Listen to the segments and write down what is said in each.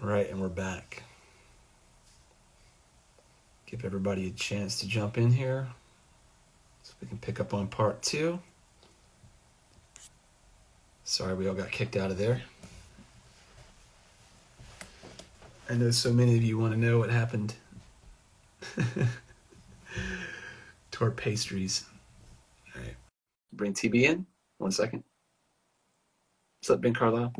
Right, and we're back. Give everybody a chance to jump in here so we can pick up on part two. Sorry we all got kicked out of there. I know so many of you want to know what happened to our pastries. All right. Bring TB in. 1 second. What's up, Ben Carlisle?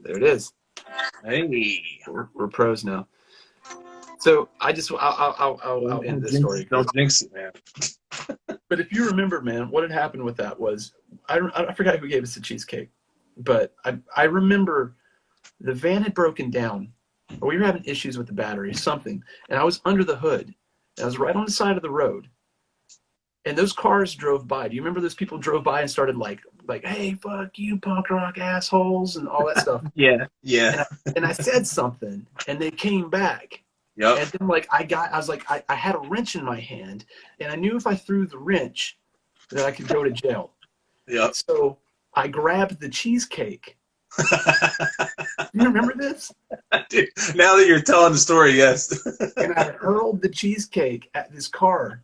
There it is. Hey, we're pros now. So I'll end this story. Don't jinx it, man. But if you remember, man, what had happened with that was I forgot who gave us the cheesecake, but I remember the van had broken down, or we were having issues with the battery, something, and I was under the hood. And I was right on the side of the road, and those cars drove by. Do you remember those people drove by and started like, hey, fuck you, punk rock assholes, and all that stuff? Yeah. And I said something, and they came back. Yep. And then I had a wrench in my hand, and I knew if I threw the wrench that I could go to jail. Yep. So I grabbed the cheesecake. You remember this? Dude, now that you're telling the story, yes. And I hurled the cheesecake at this car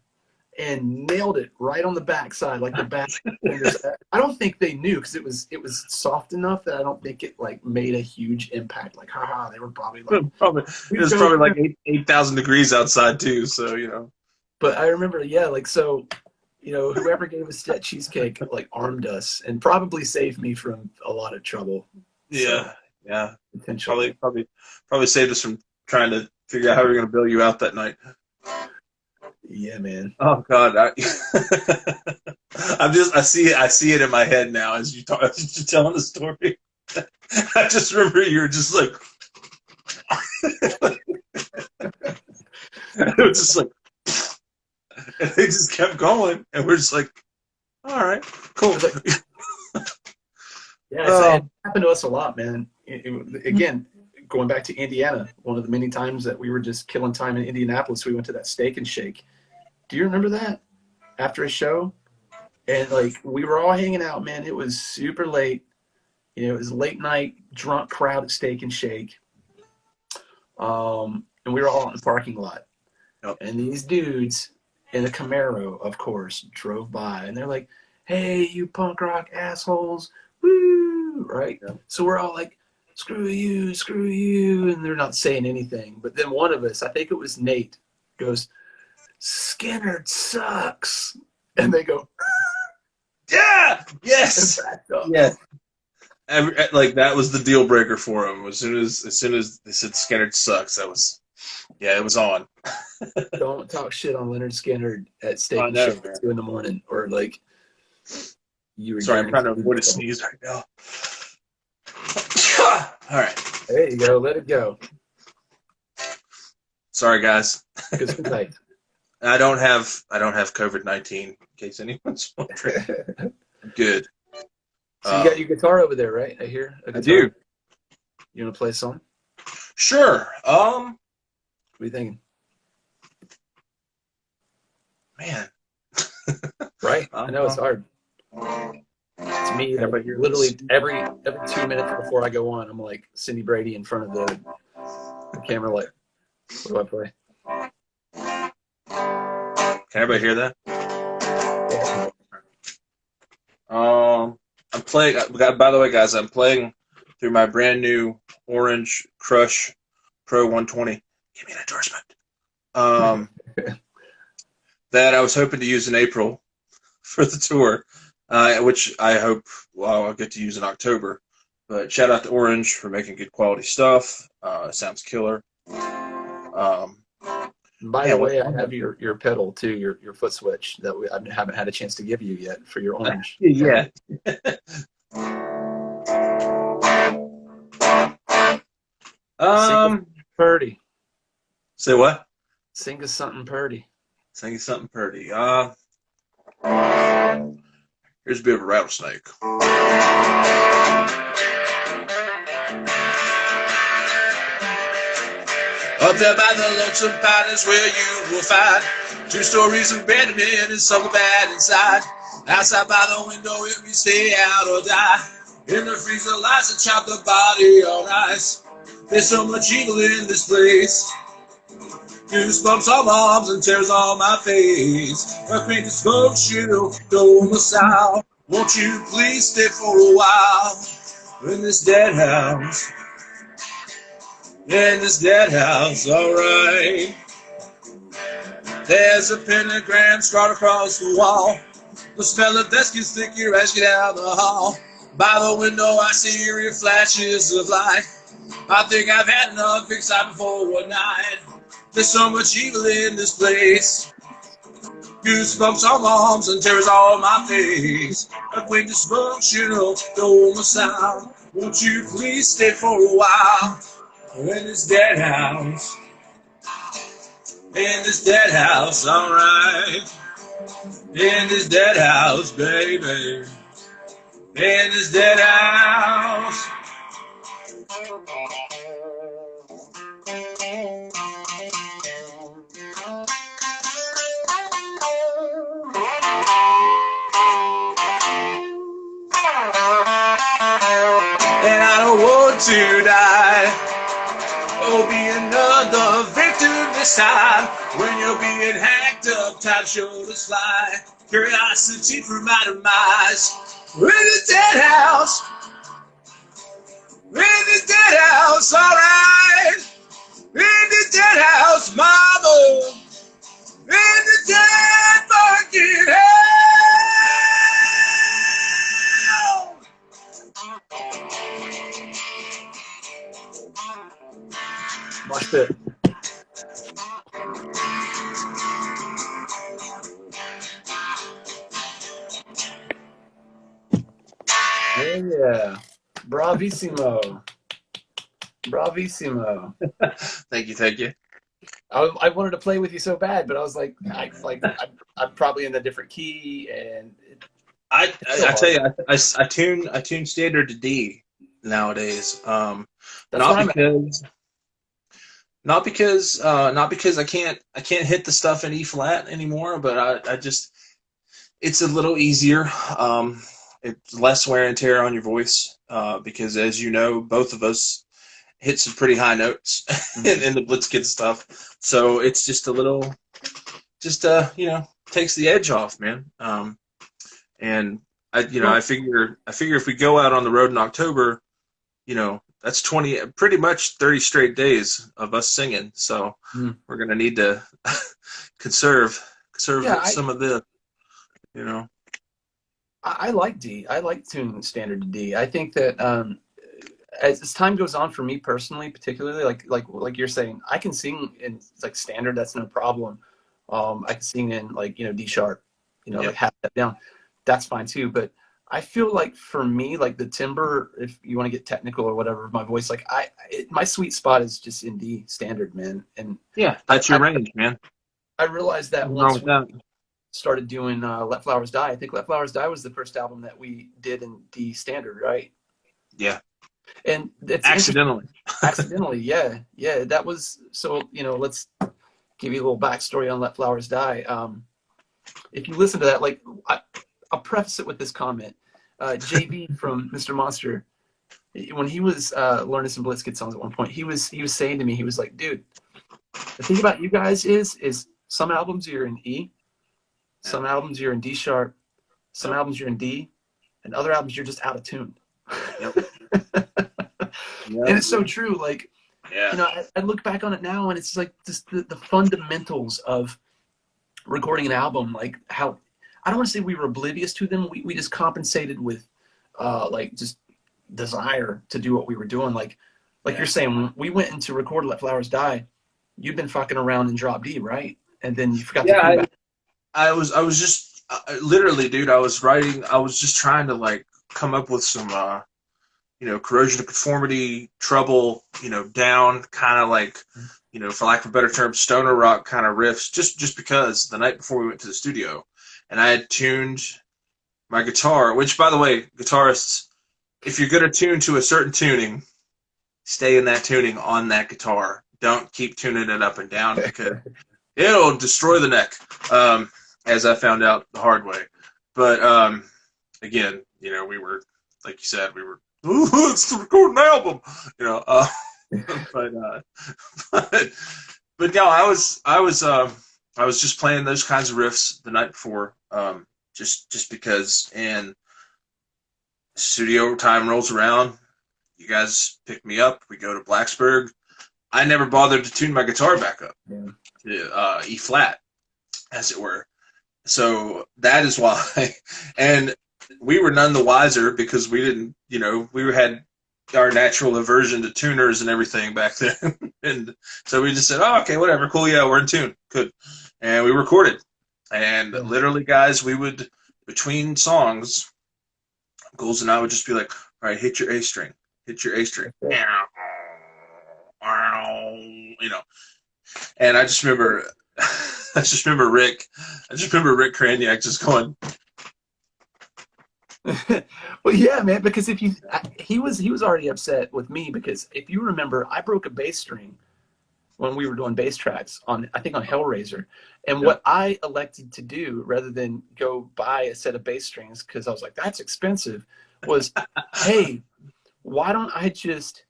and nailed it right on the backside, like the back. I don't think they knew because it was soft enough that I don't think it like made a huge impact. Like, haha, they were probably like, it was probably like 8,000 degrees outside too. So But I remember, whoever gave us that cheesecake like armed us and probably saved me from a lot of trouble. Yeah, so, yeah. Potentially. Probably saved us from trying to figure out how we were going to bail you out that night. Yeah, man. Oh God, I see it in my head now as you're telling the story. I just remember you were just like, it was just like, and they just kept going, and we're just like, all right, cool. Yeah, it happened to us a lot, man. Again, going back to Indiana, one of the many times that we were just killing time in Indianapolis, we went to that Steak and Shake. Do you remember that? After a show? And like we were all hanging out, man. It was super late. It was late night, drunk crowd at Steak and Shake. And we were all in the parking lot. Yep. And these dudes in a Camaro, of course, drove by. And they're like, hey, you punk rock assholes. Woo! Right? Yep. So we're all like, screw you. And they're not saying anything. But then one of us, I think it was Nate, goes, Skinner sucks. And they go, yeah, yes, yes. Like that was the deal breaker for him. As soon as they said Skinner sucks, it was on. Don't talk shit on Leonard Skinner at Steak and Shake at 2 a.m. or like you were. Sorry, I'm trying to avoid a sneeze right now. All right, there you go. Let it go. Sorry, guys. Good night. I don't have COVID-19 in case anyone's wondering. I'm good. So you got your guitar over there, right? I hear a guitar. I do. You want to play a song? Sure. What are you thinking? Man. Right? I know it's hard. It's me. Literally every 2 minutes before I go on, I'm like Cindy Brady in front of the camera like, what do I play? Can everybody hear that? I'm playing. By the way, guys, I'm playing through my brand new Orange Crush Pro 120. Give me an endorsement. That I was hoping to use in April for the tour, which I hope I'll get to use in October. But shout out to Orange for making good quality stuff. It sounds killer. By the way, I have your pedal too, your foot switch that I haven't had a chance to give you yet for your Orange. Yeah. Purdy. Say what? Sing us something purdy. Sing us something purdy. Here's a bit of a rattlesnake. Up there by the Lonesome Pine is where you will find 2 stories of abandonment and something bad inside. Outside by the window, if we stay out or die. In the freezer lies a chopped up body on ice. There's so much evil in this place. Goosebumps on my arms and tears on my face. A faint smoke shield, domicile. Won't you please stay for a while in this dead house? In this dead house, alright. There's a pentagram scrawled across the wall. The smell of desk is thick here as you get out the hall. By the window I see eerie flashes of light. I think I've had enough excitement for one night. There's so much evil in this place. Goosebumps on my arms and tears on my face. A quaint dysfunctional domicile. Won't you please stay for a while in this dead house? In this dead house, alright. In this dead house, baby. In this dead house. And I don't want to die. Oh, be another victim this time. When you're being hacked up, time sure to slide. Curiosity for my demise. We're in this dead house. We're in this dead house, alright. We're in this dead house, mama. We're in this dead fucking hell. Watch it. Yeah. Bravissimo. Bravissimo. Thank you, thank you. I wanted to play with you so bad, but I was like, I'm probably in a different key, and I tell you, I tune standard to D nowadays. That's Not because I can't hit the stuff in E flat anymore, but I just, it's a little easier. It's less wear and tear on your voice, because as you know, both of us hit some pretty high notes in the Blitzkid stuff. So it's just a little, takes the edge off, man. And I figure if we go out on the road in October, that's pretty much 30 straight days of us singing. So we're going to need to conserve some of the, I like D. I like tuning standard to D. I think that as time goes on, for me personally, particularly, like you're saying, I can sing in like standard. That's no problem. I can sing in D sharp, like half that down. That's fine too. But I feel like for me, like the timbre, if you want to get technical or whatever, my voice, my sweet spot is just in D standard, man. And yeah, that's your range, man. I realized that once we started doing Let Flowers Die. I think Let Flowers Die was the first album that we did in D standard, right? Yeah. And it's accidentally, yeah. That was so. Let's give you a little backstory on Let Flowers Die. If you listen to that, I'll preface it with this comment. JB from Mr. Monster, when he was learning some Blitzkid songs at one point, he was saying to me, he was like, dude, the thing about you guys is some albums you're in E, some albums you're in D sharp, some albums you're in D, and other albums you're just out of tune. Yep. And it's so true. I look back on it now, and it's like just the fundamentals of recording an album, like how, I don't want to say we were oblivious to them. We just compensated with just desire to do what we were doing. Like you're saying, when we went into record Let Flowers Die, you'd been fucking around in drop D, right? And then you forgot to come back. I was just literally, dude, I was just trying to come up with some corrosion of conformity, trouble, down, kind of for lack of a better term, stoner rock kind of riffs, just because the night before we went to the studio, and I had tuned my guitar, which, by the way, guitarists, if you're going to tune to a certain tuning, stay in that tuning on that guitar. don't keep tuning it up and down because it'll destroy the neck, as I found out the hard way. But again, you know, we were, like you said, we were, ooh, let's record an album, you know. But, but but no, I was just playing those kinds of riffs the night before, just because. And studio time rolls around, you guys pick me up, we go to Blacksburg. I never bothered to tune my guitar back up to E flat, as it were. So that is why, and we were none the wiser because we didn't, you know, we had our natural aversion to tuners and everything back then. And so we just said, oh, okay, whatever, cool, yeah, we're in tune, good. And we recorded. And literally, guys, we would, between songs, Ghouls and I would just be like, all right, hit your A string, hit your A string. You know. And I just remember Rick Kraniak just going, well, yeah, man, because if you, he was already upset with me because if you remember, I broke a bass string when we were doing bass tracks on, I think on Hellraiser. And what I elected to do rather than go buy a set of bass strings, because I was like, that's expensive, was, hey, why don't I just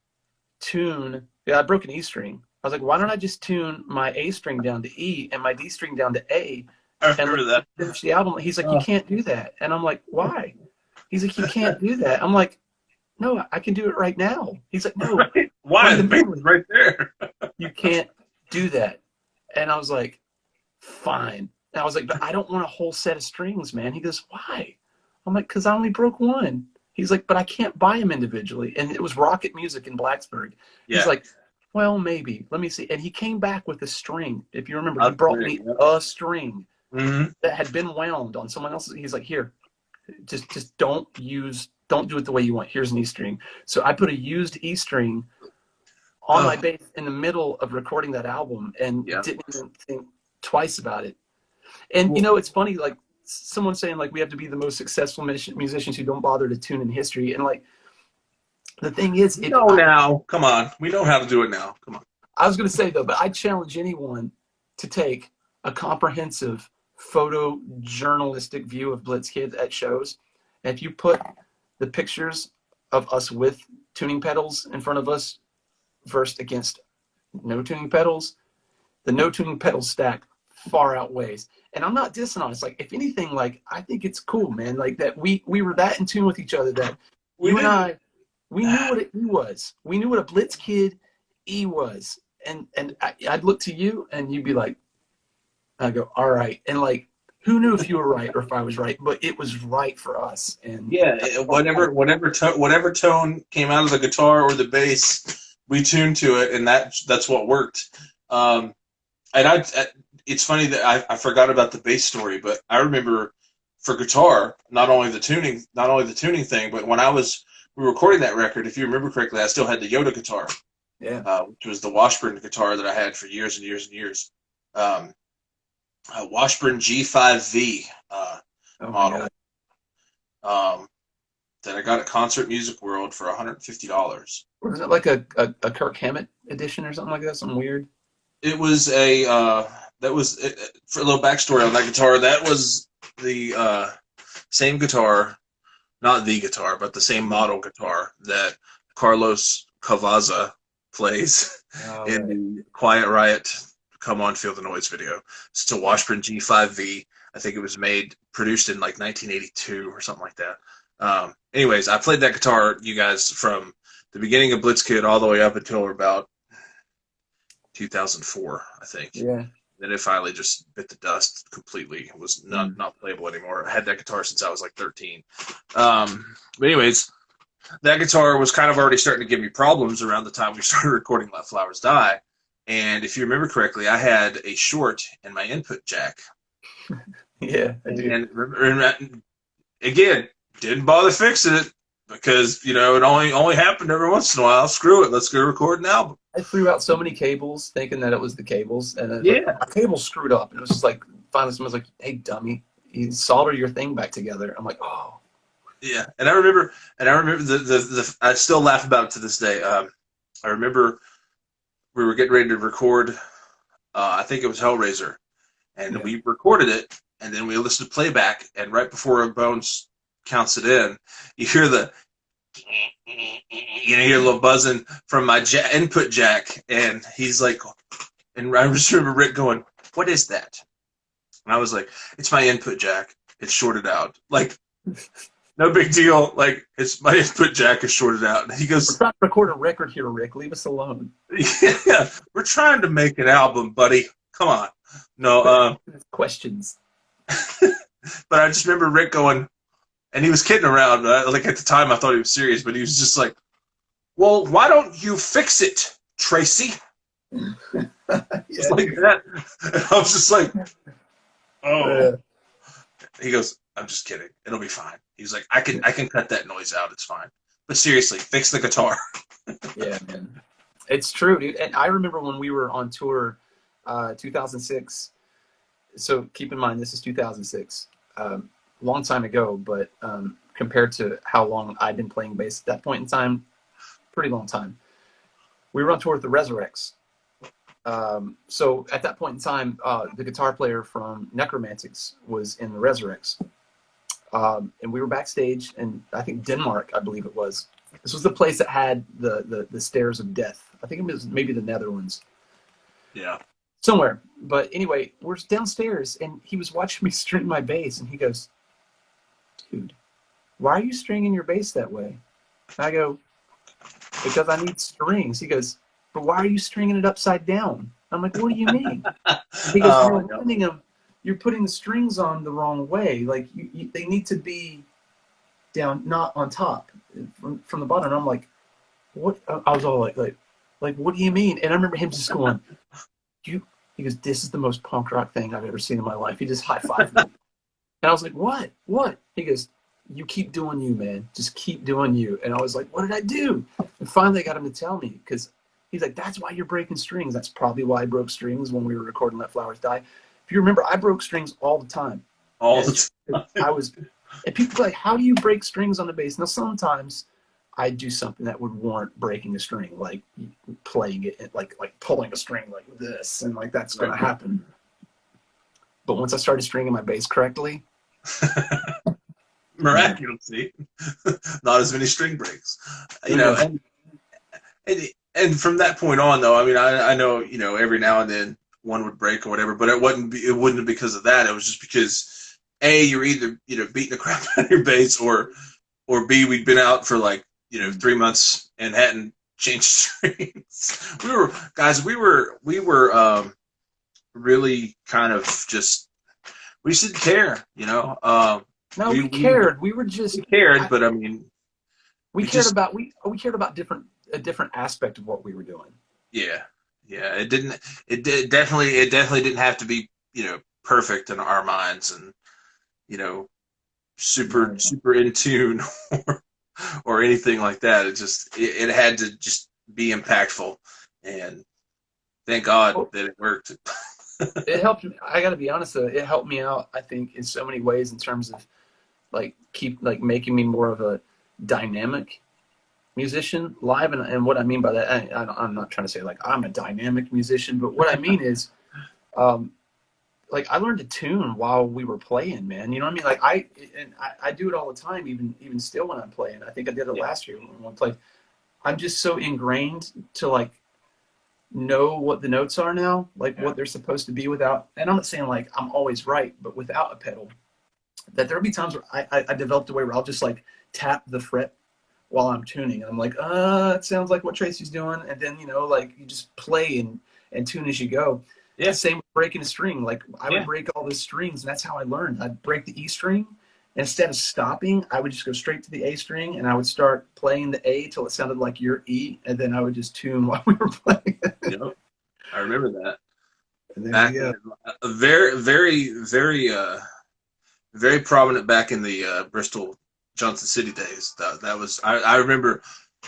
tune, I broke an E string. I was like, why don't I just tune my A string down to E and my D string down to A I remember that. Finish the album? He's like, you can't do that. And I'm like, why? He's like, you can't do that. I'm like, no, I can do it right now. He's like, no. Right. Why? The bass is right there. You can't do that. And I was like, fine. And I was like, but I don't want a whole set of strings, man. He goes, why? I'm like, because I only broke one. He's like, but I can't buy them individually. And it was Rocket Music in Blacksburg. Yeah. He's like, well, maybe. Let me see. And he came back with a string. If you remember, he brought me a string that had been wound on someone else's. He's like, here, just don't do it the way you want. Here's an E string. So I put a used E string on my bass in the middle of recording that album and didn't even think twice about it. And, you know, it's funny, like, someone saying, like, we have to be the most successful musicians who don't bother to tune in history. And, like, the thing is... now. Come on. We know how to do it now. Come on. I was going to say, though, but I challenge anyone to take a comprehensive photojournalistic view of Blitzkid at shows. And if you put the pictures of us with tuning pedals in front of us versed against no tuning pedals, the no tuning pedal stack far outweighs. And I'm not dissing on it. It's like, if anything, like, I think it's cool, man. Like, that we were that in tune with each other that you and I, we knew what it was. We knew what a Blitzkid E was. And I'd look to you and you'd be like, I go, all right. And, like, who knew if you were right or if I was right, but it was right for us. And yeah, whatever tone came out of the guitar or the bass, we tuned to it, and that's what worked. And it's funny that I forgot about the bass story, but I remember for guitar, not only the tuning thing, but when we were recording that record, if you remember correctly, I still had the Yoda guitar, which was the Washburn guitar that I had for years and years and years. Washburn G5V model that I got at Concert Music World for $150. Was it like a Kirk Hammett edition or something like that? Something weird? It was for a little backstory on that guitar. That was the same guitar, not the guitar, but the same model guitar that Carlos Cavaza plays in the Quiet Riot Come On Feel the Noise video. It's a Washburn G5V. I think it was produced in like 1982 or something like that. Anyways, I played that guitar, you guys, from the beginning of Blitzkid all the way up until about 2004, I think. Yeah. Then it finally just bit the dust completely. It was not playable anymore. I had that guitar since I was like 13. But anyways, that guitar was kind of already starting to give me problems around the time we started recording Let Flowers Die. And if you remember correctly, I had a short in my input jack. Yeah, I do. And again, didn't bother fixing it because, you know, it only happened every once in a while. Screw it. Let's go record an album. I threw out so many cables thinking that it was the cables. And like, my cable screwed up. And it was just like, finally someone's like, hey, dummy, you solder your thing back together. I'm like, oh. Yeah. And I remember I still laugh about it to this day. I remember we were getting ready to record. I think it was Hellraiser, and Yeah. we recorded it, and then we listened to playback. And right before Bones counts it in, you hear you hear a little buzzing from my input jack, and he's like, and I just remember Rick going, "What is that?" And I was like, "It's my input jack. It's shorted out. Like, no big deal. Like, it's my input jack is shorted out." And he We're goes, trying to record a record here, Rick. Leave us alone. "Yeah, we're trying to make an album, buddy. Come on." No, Questions. but I just remember Rick going, and he was kidding around. Like at the time, I thought he was serious, but he was just like, "Well, why don't you fix it, Tracy?" Just Yeah, like that. And I was just like, "Oh." He goes, "I'm just kidding. It'll be fine." He's like, I can cut that noise out. It's fine. But seriously, fix the guitar." yeah, man. It's true, dude. And I remember when we were on tour, 2006. So keep in mind, this is 2006. Long time ago, but compared to how long I'd been playing bass at that point in time, pretty long time. We were on tour with the Resurrects. So at that point in time, the guitar player from Necromantics was in the Resurrects. And we were backstage in, I think, Denmark, I believe it was. This was the place that had the stairs of death. I think it was maybe the Netherlands. Yeah. Somewhere. But anyway, we're downstairs, and he was watching me string my bass, and he goes, "Dude, why are you stringing your bass that way?" And I go, "Because I need strings." He goes, "But why are you stringing it upside down?" I'm like, "What do you mean?" He goes, "You're putting the strings on the wrong way. Like, they need to be down, not on top, from the bottom." And I'm like, "What?" I was all like, what do you mean?" And I remember him just going, he goes, "This is the most punk rock thing I've ever seen in my life." He just high-fived me. And I was like, "What? What?" He goes, "You keep doing you, man. Just keep doing you." And I was like, "What did I do?" And finally I got him to tell me, because he's like, "That's why you're breaking strings." That's probably why I broke strings when we were recording Let Flowers Die. If you remember, I broke strings all the time. All the time. And people are like, "How do you break strings on the bass?" Now, sometimes I do something that would warrant breaking a string, like playing it, like pulling a string like this, and like that's going to happen. But once I started stringing my bass correctly, Miraculously, not as many string breaks. And from that point on, though, I mean, I know, every now and then one would break or whatever, but it wouldn't be because of that. It was just because A, you're either beating the crap out of your bass, or B, we'd been out for like 3 months and hadn't changed strings. We were really kind of just, we just didn't care, no, we cared. We were just we cared, but I mean, we cared about a different aspect of what we were doing. Yeah. It definitely didn't have to be perfect in our minds, and super in tune or anything like that. It had to just be impactful, and thank God that it worked. It helped me. I got to be honest, though, it helped me out, I think, in so many ways, in terms of making me more of a dynamic musician live. And what I mean by that, I'm not trying to say like I'm a dynamic musician, but what I mean is, I learned to tune while we were playing, man. You know what I mean? Like I do it all the time, even still when I'm playing. I think I did it last year when I played. I'm just so ingrained to know what the notes are now, what they're supposed to be without. And I'm not saying like I'm always right, but without a pedal, that there'll be times where I developed a way where I'll just tap the fret while I'm tuning. And I'm like, it sounds like what Tracy's doing. And then, you just play and tune as you go. Yeah. Same with breaking a string. I would break all the strings, and that's how I learned. I'd break the E string. Instead of stopping, I would just go straight to the A string, and I would start playing the A till it sounded like your E, and then I would just tune while we were playing. Yep. I remember that. Back very, very, very, very prominent back in the Bristol Johnson City days. That was I remember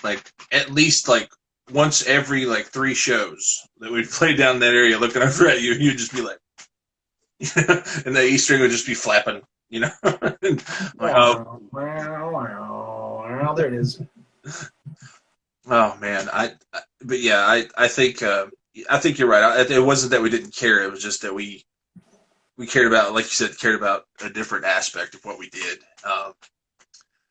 at least once every 3 shows that we'd play down in that area, looking over at you, you'd just be like, and the E string would just be flapping, Well, there it is. Oh man, I think I think you're right. It wasn't that we didn't care. It was just that we cared about, like you said, cared about a different aspect of what we did.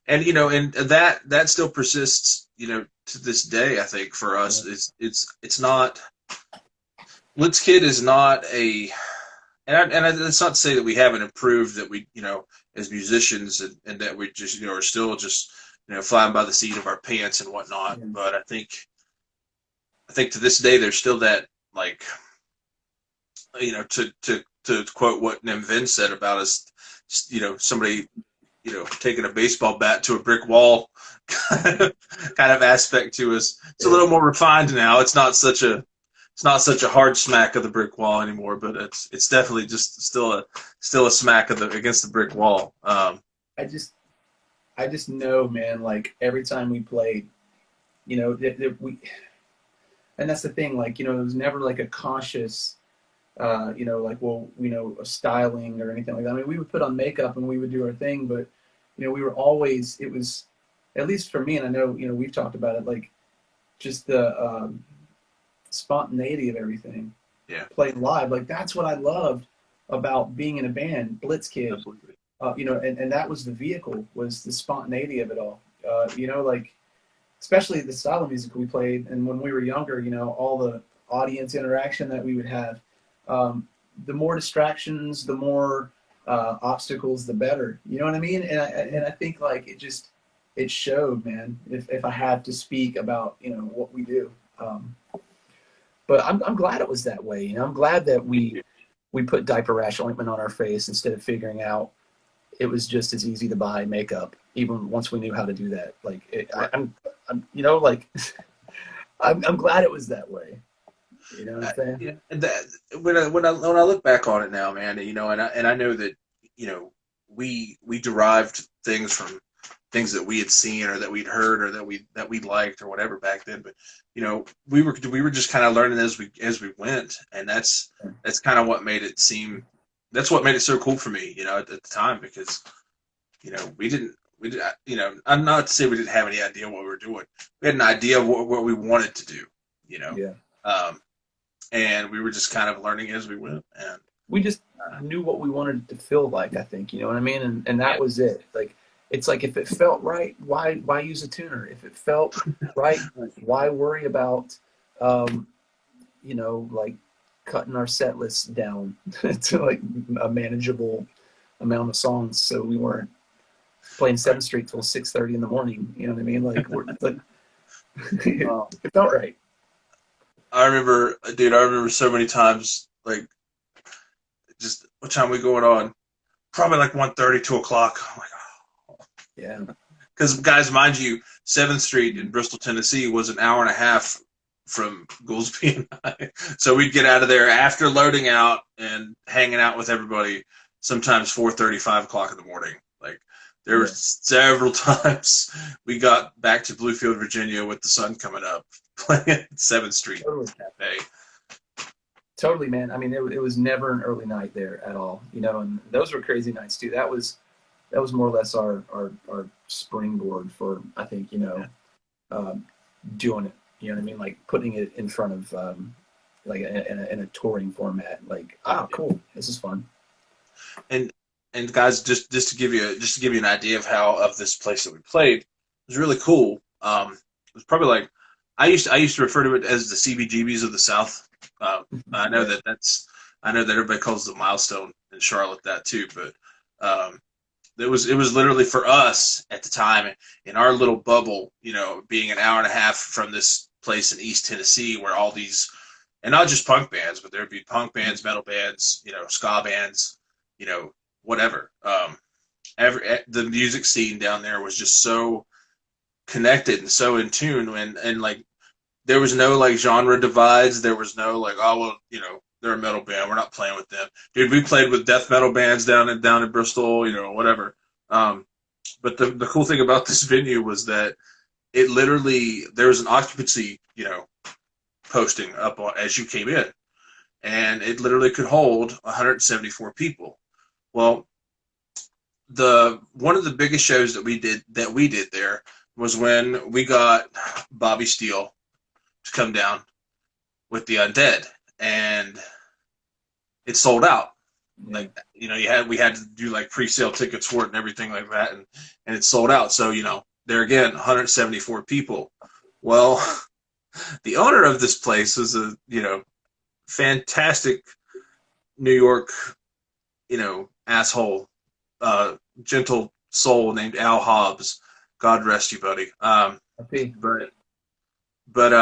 And and that still persists, to this day. I think for us, it's not. Blitz Kid is not a, and it's not to say that we haven't improved, that we, as musicians, and that we just, are still just, flying by the seat of our pants and whatnot. Yeah. But I think to this day, there's still that, like, to quote what Nim Vin said about us, somebody, taking a baseball bat to a brick wall kind of aspect to us. It's a little more refined now. It's not such a hard smack of the brick wall anymore, but it's definitely just still a smack against the brick wall. I just know, man, like every time we played, and that's the thing, like, it was never like a conscious, like, well, a styling or anything like that. I mean, we would put on makeup and we would do our thing, but, we were always, it was, at least for me, and I know, we've talked about it, like just the spontaneity of everything. Yeah. Playing live. Like, that's what I loved about being in a band, Blitz Kid. Absolutely. And that was the vehicle, was the spontaneity of it all. Like, especially the style of music we played, and when we were younger, all the audience interaction that we would have. The more distractions, the more obstacles, the better. You know what I mean? And I think, like, it showed, man. If I have to speak about what we do, but I'm glad it was that way. I'm glad that we put diaper rash ointment on our face instead of figuring out it was just as easy to buy makeup, even once we knew how to do that. Like, I'm I'm glad it was that way. You know what I'm saying? Yeah. And when I look back on it now, man, and I know that we derived things from things that we had seen or that we'd heard or that we liked or whatever back then, but we were just kind of learning as we went, and that's kind of what made it seem. That's what made it so cool for me, at the time, because we didn't. I'm not to say we didn't have any idea what we were doing. We had an idea of what we wanted to do, Yeah. And we were just kind of learning as we went, and we just knew what we wanted it to feel like, I think, you know what I mean? And that was it. Like, it's like, if it felt right, why use a tuner? If it felt right, why worry about, like cutting our set list down to like a manageable amount of songs, so we weren't playing 7th Street till 6:30 in the morning. You know what I mean? Like, it felt right. I remember so many times, like, just what time we going on? Probably like 1:30, 2 o'clock. I'm like, oh. Yeah. Because, guys, mind you, 7th Street in Bristol, Tennessee was an hour and a half from Goolsby and I. So we'd get out of there after loading out and hanging out with everybody, sometimes 4:30, 5 o'clock in the morning. Like, there were several times we got back to Bluefield, Virginia with the sun coming up, playing at 7th Street Cafe. Totally, man. I mean, it was never an early night there at all, and those were crazy nights too. That was more or less our springboard for, I think, doing it. You know what I mean? Like, putting it in front of, like, in a touring format. Like, cool, this is fun. And guys, just to give you an idea of this place that we played, it was really cool. It was probably like, I used to refer to it as the CBGBs of the South. I know that everybody calls the Milestone in Charlotte that too, but it was literally, for us at the time, in our little bubble, being an hour and a half from this place in East Tennessee, where all these, and not just punk bands, but there'd be punk bands, metal bands, ska bands, whatever. The music scene down there was just so connected and so in tune, and like, there was no like genre divides. There was no like, oh well, they're a metal band, we're not playing with them. Dude, we played with death metal bands down in Bristol, whatever. But the cool thing about this venue was that it literally, there was an occupancy, posting up as you came in, and it literally could hold 174 people. Well, one of the biggest shows that we did there was when we got Bobby Steele to come down. with the Undead, and it sold out. Yeah. Like, you know, we had to do like pre-sale tickets for it and everything like that, and it sold out. So, you know, there again, 174 people. Well, the owner of this place was a, you know, fantastic New York, you know, asshole, gentle soul named Al Hobbs. God rest you, buddy. But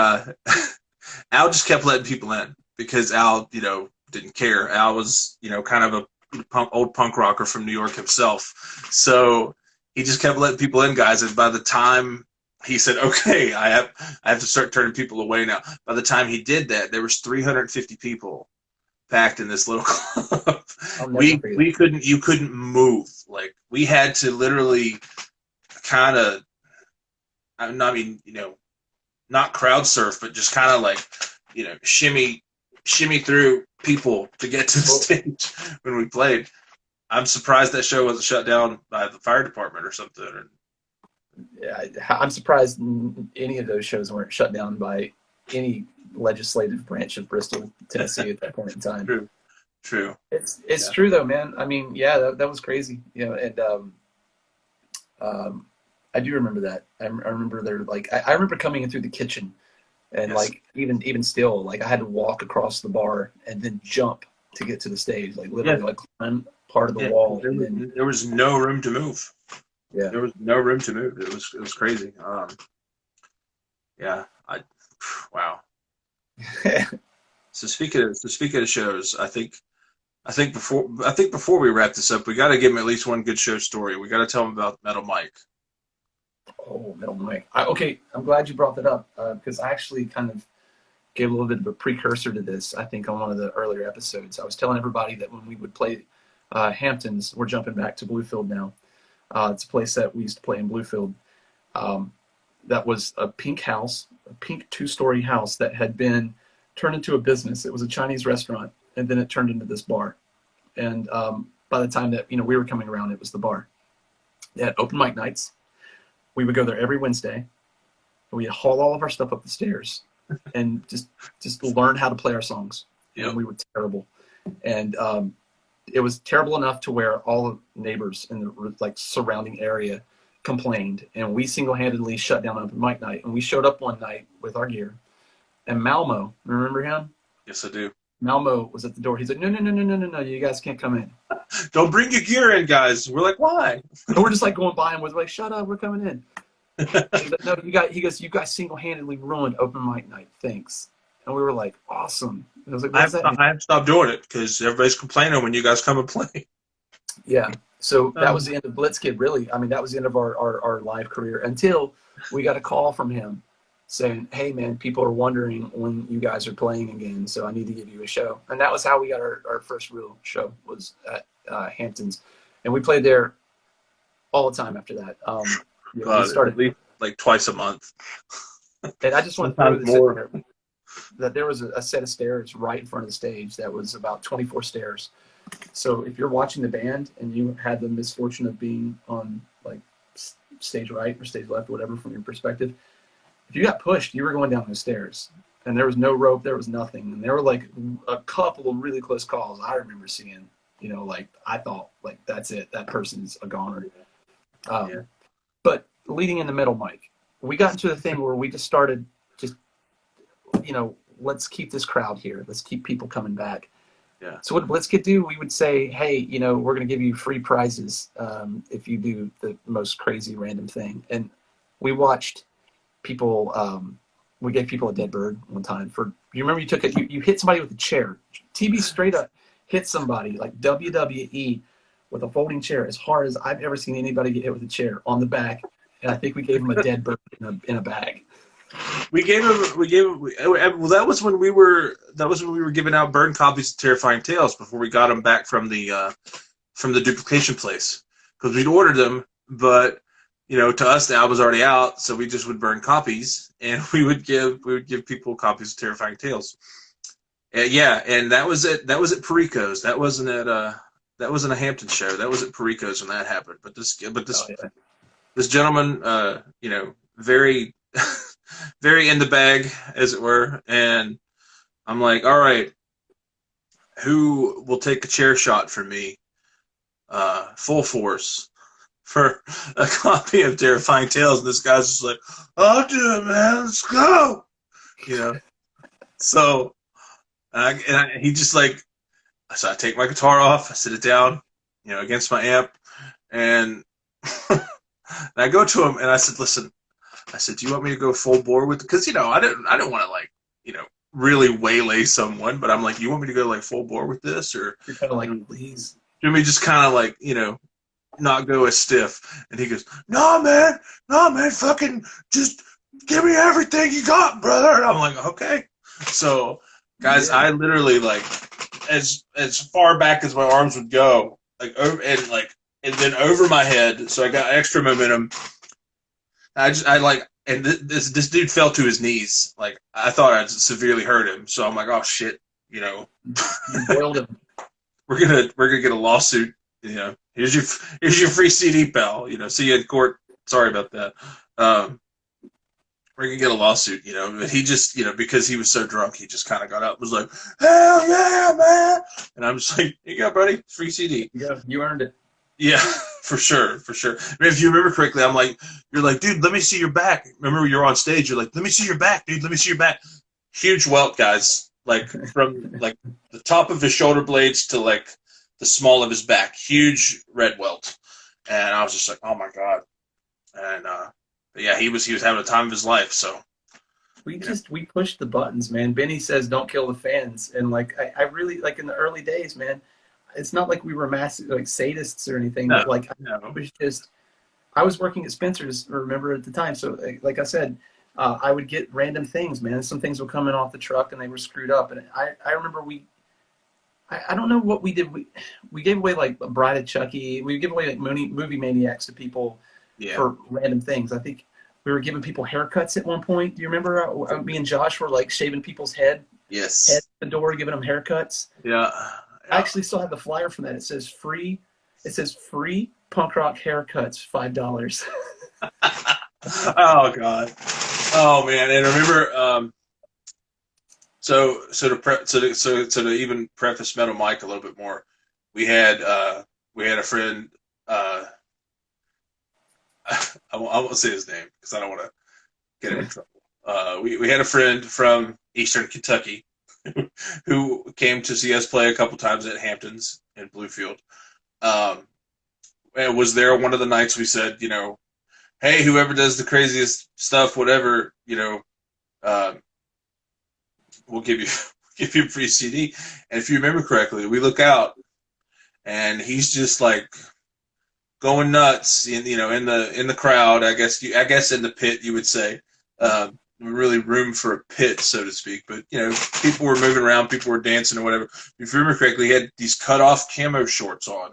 Al just kept letting people in because Al, you know, didn't care. Al was, you know, kind of a old punk rocker from New York himself. So he just kept letting people in, guys. And by the time he said, okay, I have to start turning people away now. By the time he did that, there was 350 people packed in this little club. You couldn't move. Like, we had to literally kind of, I mean, you know, not crowd surf, but just kind of like, you know, shimmy through people to get to the stage when we played. I'm surprised that show wasn't shut down by the fire department or something. Yeah, I'm surprised any of those shows weren't shut down by any legislative branch of Bristol, Tennessee at that point in time. True. It's true though, man. I mean, yeah, that was crazy, you know, and I do remember that. I remember there, like, I remember coming in through the kitchen, and like even still, like I had to walk across the bar and then jump to get to the stage, like literally like climb part of the wall. There was no room to move. Yeah, there was no room to move. It was crazy. Wow. So speaking of shows, I think before we wrap this up, we got to give him at least one good show story. We got to tell him about Metal Mike. Oh, Metal Mike. Okay, I'm glad you brought that up because I actually kind of gave a little bit of a precursor to this, I think, on one of the earlier episodes. I was telling everybody that when we would play Hamptons, we're jumping back to Bluefield now. It's a place that we used to play in Bluefield. That was a pink house, a pink 2-story house that had been turned into a business. It was a Chinese restaurant, and then it turned into this bar. And by the time that, you know, we were coming around, it was the bar. They had open mic nights. We would go there every Wednesday, and we'd haul all of our stuff up the stairs and just learn how to play our songs. Yep. And we were terrible. And it was terrible enough to where all the neighbors in the like surrounding area complained, and we single-handedly shut down open mic night. And we showed up one night with our gear, and Malmo, remember him? Yes, I do. Malmo was at the door. He's like, no, you guys can't come in. Don't bring your gear in, guys. We're like, why? And we're just like going by him with like, shut up, we're coming in. He's like, no, he goes, you guys single-handedly ruined open mic night. Thanks. And we were like, awesome. And I was like, what does that mean? I have to stop doing it because everybody's complaining when you guys come and play. Yeah. So that was the end of Blitzkid, really. I mean, that was the end of our live career until we got a call from him saying, hey, man, people are wondering when you guys are playing again, so I need to give you a show. And that was how we got our first real show, was at Hamptons. And we played there all the time after that. We started at least like twice a month. And I just want to throw this in there, that there was a set of stairs right in front of the stage that was about 24 stairs. So if you're watching the band and you had the misfortune of being on like stage right or stage left, whatever, from your perspective, if you got pushed, you were going down those stairs, and there was no rope, there was nothing. And there were like a couple of really close calls I remember seeing, you know, like I thought like, that's it, that person's a goner. But leading into Metal Mike, we got into the thing where we just started you know, let's keep this crowd here. Let's keep people coming back. Yeah. So what Blitzkid do? We would say, hey, you know, we're going to give you free prizes if you do the most crazy random thing. And we watched people. We gave people a dead bird one time. You remember you hit somebody with a chair. TB straight up hit somebody like WWE with a folding chair as hard as I've ever seen anybody get hit with a chair on the back. And I think we gave him a dead bird in a bag. We gave him. Well, that was when we were giving out burned copies of Terrifying Tales before we got them back from the duplication place, because we'd ordered them, but you know, to us the album was already out, so we just would burn copies, and we would give people copies of Terrifying Tales. Yeah, and that was at Perico's. That wasn't a Hampton show. That was at Perico's when that happened. But this gentleman, you know, very very in the bag, as it were, and I'm like, all right, who will take a chair shot from me, full force, for a copy of Terrifying Tales? And this guy's just like, I'll do it, man. Let's go. You know. So, he just like, so I take my guitar off, I sit it down, you know, against my amp, and, and I go to him and I said, listen, I said, do you want me to go full bore with? Because you know, I didn't want to like, you know, really waylay someone, but I'm like, you want me to go like full bore with this, or You're kind of like, please. do you want me just kind of like, you know, not go as stiff? And he goes, no man, fucking just give me everything you got, brother. And I'm like, okay. So, guys, Yeah. I literally like as far back as my arms would go, like over and then over my head, so I got extra momentum. I like, and this dude fell to his knees. Like I thought I'd severely hurt him, so I'm like, oh shit, you know, You boiled him. we're gonna get a lawsuit. You know, here's your free CD, pal. You know, see you in court. Sorry about that. We're gonna get a lawsuit. You know, but he just, you know, because he was so drunk, he just kind of got up and was like, hell yeah, man. And I'm just like, here you go, buddy, free CD. Yeah, you earned it. Yeah, for sure. I mean, if you remember correctly, I'm like, you're like, dude, let me see your back. Remember, you're on stage. You're like, let me see your back, dude. Let me see your back. Huge welt, guys. Like from like the top of his shoulder blades to like the small of his back. Huge red welt. And I was just like, oh my god. And but yeah, he was having the time of his life. So We pushed the buttons, man. Benny says don't kill the fans, and like I really like in the early days, man. It's not like we were massive like sadists or anything, but like no. it was just I was working at Spencer's, remember at the time. So like I said, I would get random things, man. Some things were coming off the truck and they were screwed up, and I remember I don't know what we did. We gave away like a Bride of Chucky. We give away like movie maniacs to people for random things. I think we were giving people haircuts at one point. Do you remember? Me and Josh were like shaving people's head at the door, giving them haircuts. Yeah. I actually still have the flyer from that. It says free punk rock haircuts, $5. Oh god. Oh man. And remember, so to even preface Metal Mike a little bit more, we had a friend. I won't say his name because I don't want to get him in trouble. We had a friend from Eastern Kentucky who came to see us play a couple times at Hamptons in Bluefield. And was there one of the nights we said, you know, hey, whoever does the craziest stuff, whatever, you know, we'll give you a free CD. And if you remember correctly, we look out and he's just like going nuts in the crowd. I guess in the pit you would say. Really room for a pit, so to speak. But, you know, people were moving around, people were dancing or whatever. If you remember correctly, he had these cut-off camo shorts on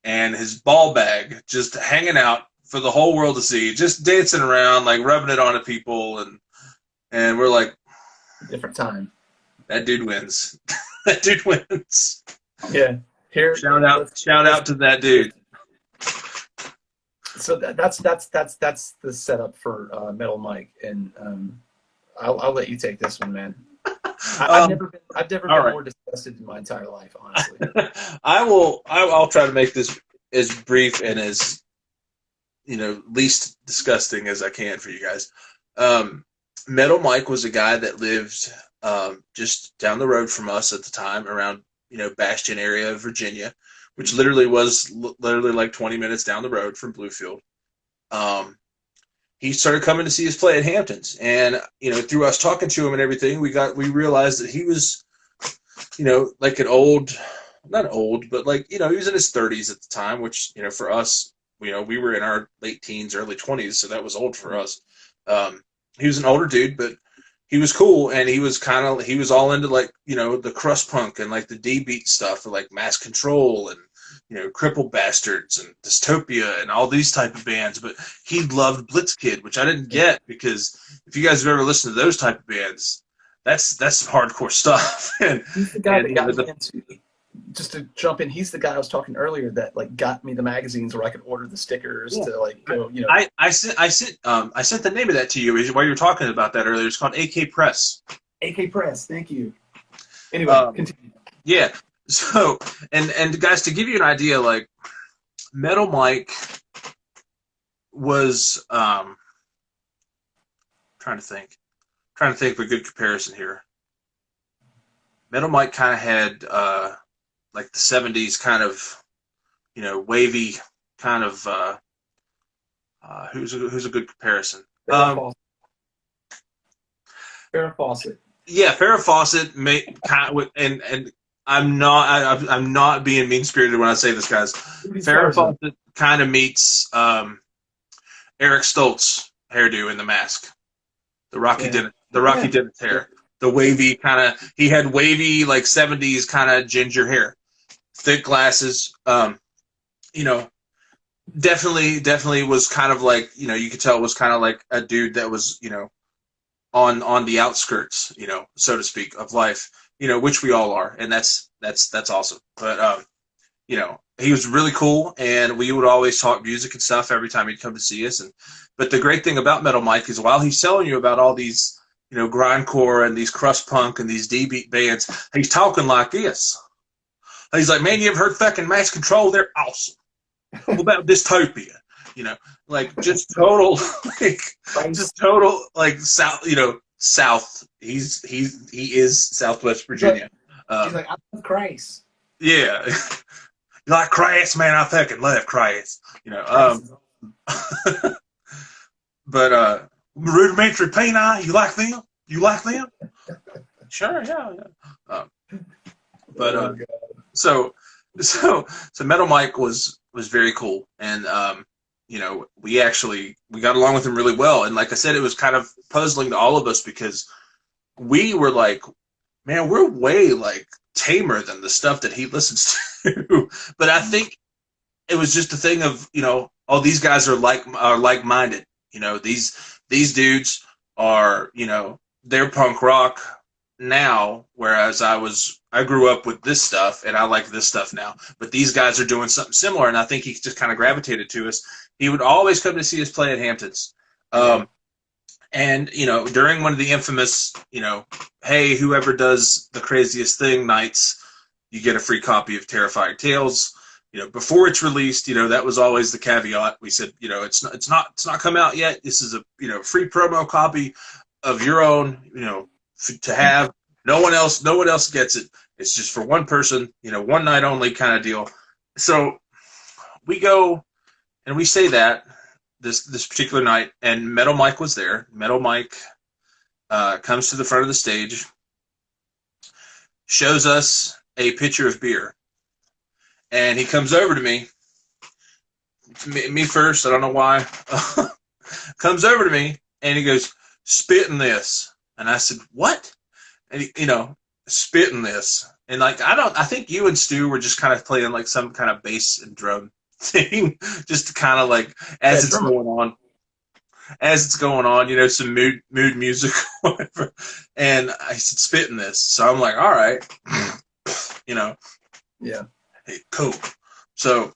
and his ball bag just hanging out for the whole world to see, just dancing around, like rubbing it onto people. And we're like, different time. That dude wins. That dude wins. Yeah. Here. Shout out to that dude. So that's the setup for Metal Mike, and I'll let you take this one, man. I've never been more disgusted in my entire life, honestly. I'll try to make this as brief and as, you know, least disgusting as I can for you guys. Metal Mike was a guy that lived just down the road from us at the time, around, you know, Bastion area of Virginia, which literally was like 20 minutes down the road from Bluefield. He started coming to see us play at Hamptons, and, you know, through us talking to him and everything, we realized that he was, you know, like not old, but like, you know, he was in his 30s at the time, which, you know, for us, you know, we were in our late teens, early 20s, so that was old for us. He was an older dude, but he was cool, and he was all into, like, you know, the crust punk and like the D beat stuff, like Mass Control and, you know, Crippled Bastards and Dystopia and all these type of bands. But he loved Blitzkid, which I didn't get, because if you guys have ever listened to those type of bands, that's hardcore stuff. And he's the guy that got me into. Just to jump in, he's the guy I was talking earlier that like got me the magazines where I could order the stickers to like go. You know, I sent the name of that to you while you were talking about that earlier. It's called AK Press. AK Press, thank you. Anyway, continue. Yeah. So, and guys, to give you an idea, like Metal Mike was trying to think of a good comparison here. Metal Mike kind of had like the 70s kind of, wavy kind of who's a good comparison? Farrah Fawcett. Yeah, Farrah Fawcett and I'm not being mean spirited when I say this, guys. Farrah Fawcett kind of meets Eric Stoltz hairdo in The Mask. The Rocky Dennis hair. The wavy kind of, he had wavy like 70s kind of ginger hair, thick glasses. Definitely was kind of like, you could tell it was kind of like a dude that was, on the outskirts, so to speak, of life, which we all are, and that's awesome. But he was really cool, and we would always talk music and stuff every time he'd come to see us. But the great thing about Metal Mike is while he's telling you about all these, grindcore and these crust punk and these D-beat bands, he's talking like this. He's like, man, you ever heard fucking Mass Control? They're awesome. What about Dystopia? Like just total, South. He is Southwest Virginia. He's like, I love Christ. Yeah. You like Christ, man? I fucking love Christ. But Rudimentary Peni, you like them? You like them? Sure, yeah. So Metal Mike was very cool, and we got along with him really well. And like I said, it was kind of puzzling to all of us because we were like, man, we're way like tamer than the stuff that he listens to. But I think it was just a thing of, these guys are like-minded. These dudes are, they're punk rock now, whereas I grew up with this stuff and I like this stuff now. But these guys are doing something similar, and I think he just kind of gravitated to us. He would always come to see us play at Hamptons. And, during one of the infamous, hey, whoever does the craziest thing nights, you get a free copy of Terrifying Tales. Before it's released, that was always the caveat. We said, it's not come out yet. This is a, free promo copy of your own, to have. No one else gets it. It's just for one person, one night only kind of deal. So we go and we say that this particular night, and Metal Mike was there. Metal Mike comes to the front of the stage, shows us a pitcher of beer, and he comes over to me first, I don't know why, comes over to me, and he goes, "Spit in this." And I said, "What?" And he, spit in this. And like, I think you and Stu were just kind of playing like some kind of bass and drum thing, just to kind of like, as it's going on, some mood music, whatever. And I said, "Spit in this." So I'm like, all right, Yeah. Hey, cool. So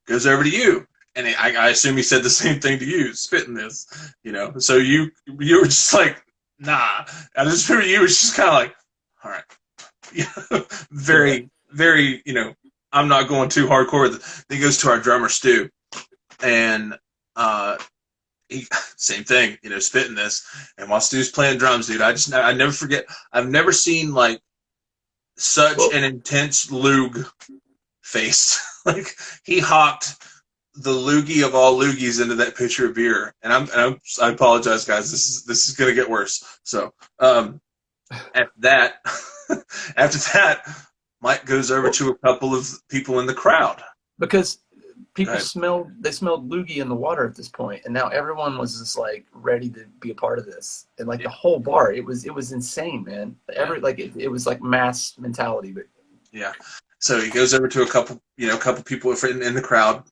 goes over to you. And I assume he said the same thing to you, "Spit in this," So you were just like, nah. I just remember you was just kind of like, all right. Very, very, I'm not going too hardcore. Then he goes to our drummer, Stu. And same thing, "Spit in this." And while Stu's playing drums, dude, I never forget. I've never seen like such an intense Lug face. Like he hocked the loogie of all loogies into that pitcher of beer, and I apologize, guys. This is gonna get worse. So after that, Mike goes over to a couple of people in the crowd because people smelled loogie in the water at this point, and now everyone was just like ready to be a part of this, and like the whole bar, it was insane, man. It was like mass mentality, but yeah. So he goes over to a couple people in the crowd,